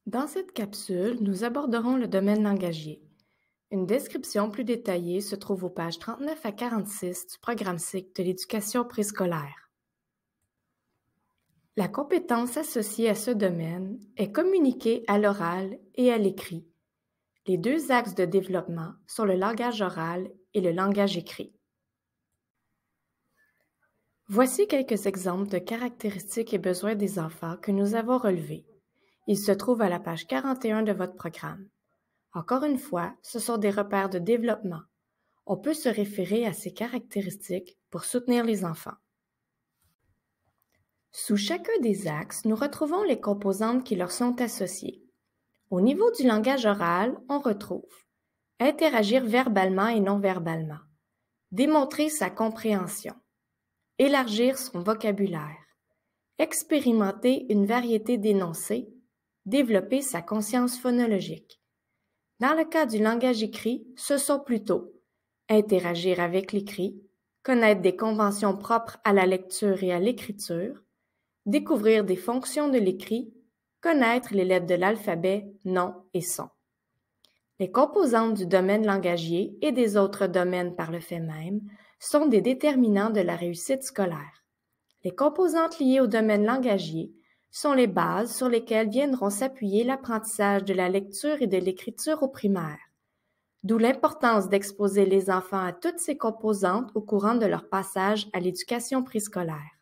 Dans cette capsule, nous aborderons le domaine langagier. Une description plus détaillée se trouve aux pages 39 à 46 du programme SIC de l'éducation préscolaire. La compétence associée à ce domaine est communiquer à l'oral et à l'écrit. Les deux axes de développement sont le langage oral et le langage écrit. Voici quelques exemples de caractéristiques et besoins des enfants que nous avons relevés. Ils se trouvent à la page 41 de votre programme. Encore une fois, ce sont des repères de développement. On peut se référer à ces caractéristiques pour soutenir les enfants. Sous chacun des axes, nous retrouvons les composantes qui leur sont associées. Au niveau du langage oral, on retrouve interagir verbalement et non verbalement, démontrer sa compréhension, élargir son vocabulaire, expérimenter une variété d'énoncés, développer sa conscience phonologique. Dans le cas du langage écrit, ce sont plutôt interagir avec l'écrit, connaître des conventions propres à la lecture et à l'écriture, découvrir des fonctions de l'écrit, connaître les lettres de l'alphabet, nom et son. Les composantes du domaine langagier et des autres domaines par le fait même sont des déterminants de la réussite scolaire. Les composantes liées au domaine langagier sont les bases sur lesquelles viendront s'appuyer l'apprentissage de la lecture et de l'écriture au primaire, d'où l'importance d'exposer les enfants à toutes ces composantes au courant de leur passage à l'éducation préscolaire.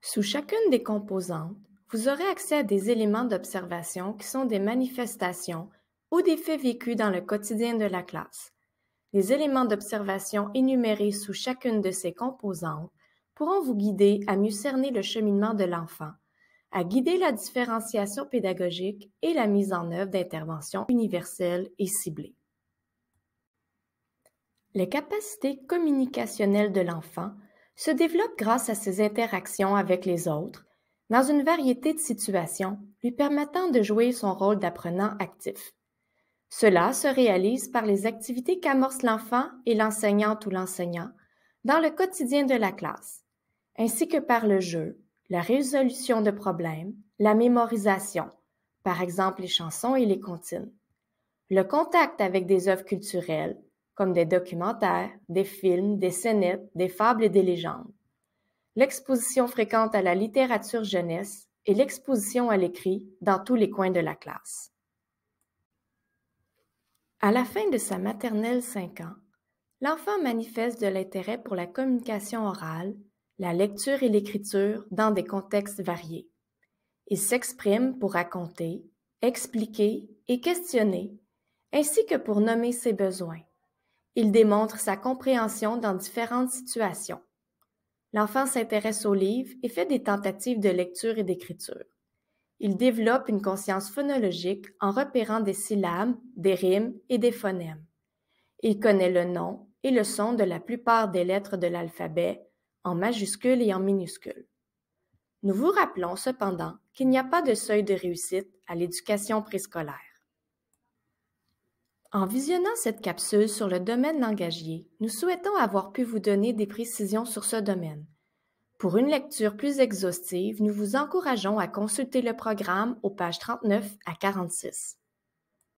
Sous chacune des composantes, vous aurez accès à des éléments d'observation qui sont des manifestations ou des faits vécus dans le quotidien de la classe. Les éléments d'observation énumérés sous chacune de ces composantes pourront vous guider à mieux cerner le cheminement de l'enfant, à guider la différenciation pédagogique et la mise en œuvre d'interventions universelles et ciblées. Les capacités communicationnelles de l'enfant se développent grâce à ses interactions avec les autres, dans une variété de situations lui permettant de jouer son rôle d'apprenant actif. Cela se réalise par les activités qu'amorce l'enfant et l'enseignante ou l'enseignant dans le quotidien de la classe, ainsi que par le jeu, la résolution de problèmes, la mémorisation, par exemple les chansons et les comptines, le contact avec des œuvres culturelles, comme des documentaires, des films, des scénettes, des fables et des légendes, l'exposition fréquente à la littérature jeunesse et l'exposition à l'écrit dans tous les coins de la classe. À la fin de sa maternelle 5 ans, l'enfant manifeste de l'intérêt pour la communication orale, la lecture et l'écriture dans des contextes variés. Il s'exprime pour raconter, expliquer et questionner, ainsi que pour nommer ses besoins. Il démontre sa compréhension dans différentes situations. L'enfant s'intéresse aux livres et fait des tentatives de lecture et d'écriture. Il développe une conscience phonologique en repérant des syllabes, des rimes et des phonèmes. Il connaît le nom et le son de la plupart des lettres de l'alphabet, en majuscules et en minuscules. Nous vous rappelons cependant qu'il n'y a pas de seuil de réussite à l'éducation préscolaire. En visionnant cette capsule sur le domaine langagier, nous souhaitons avoir pu vous donner des précisions sur ce domaine. Pour une lecture plus exhaustive, nous vous encourageons à consulter le programme aux pages 39 à 46.